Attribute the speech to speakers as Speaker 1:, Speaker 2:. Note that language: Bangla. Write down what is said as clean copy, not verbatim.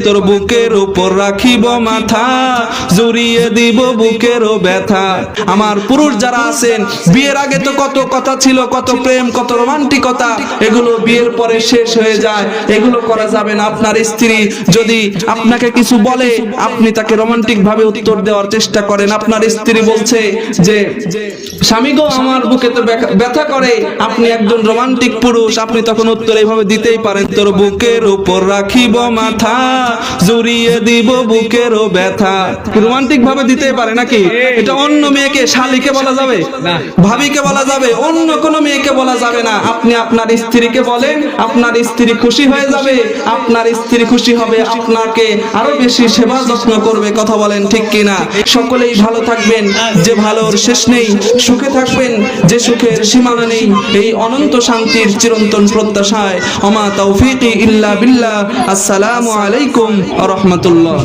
Speaker 1: তোর বুকের উপর রাখিব মাথা, জড়িয়ে দিব বুকেরও ব্যথা। আমার পুরুষ যারা আছেন, বিয়ের আগে তো কত কথা ছিল, কত প্রেম, কত রোমান্টিকতা, এগুলো বিয়ের পরে শেষ হয়ে যায়। এগুলো করা যাবে না। আপনার স্ত্রী যদি আপনাকে কিছু বলে, আপনি তাকে রোমান্টিক ভাবে উত্তর দেওয়ার চেষ্টা করেন। আপনার স্ত্রী বলছে যে স্বামী গো আমার বুকে তো ব্যথা করে, আপনি একজন রোমান্টিক পুরুষ, আপনি তখন উত্তর এইভাবে দিতেই পারেন, তোর বুকের উপর রাখিব মাথা, জড়িয়ে দিব বুকেরও ব্যথা। রোমান্টিক ভাবে দিতে পারে নাকি? এটা অন্য মেয়েকে, শালীকে বলা যাবে, ভাবিকে বলা যাবে, অন্য কোনো মেয়েকে বলা যাবে না। আপনি আপনার স্ত্রীকে বলেন, আপনার স্ত্রী খুশি হয়ে যাবে, আপনার স্ত্রী খুশি হবে, আপনাকে আরো বেশি সেবা যত্ন করবে। কথা বলেন ঠিক কিনা? সকলেই ভালো থাকবেন, যে ভালোর শেষ নেই, সুখে থাকবেন যে সুখের সীমানা নেই, এই অনন্ত শান্তির চিরন্তন প্রত্যাশায় ওমা তৌফিকি ইল্লা বিল্লাহ। আসসালামু আলাইকুম ওয়া রাহমাতুল্লাহ।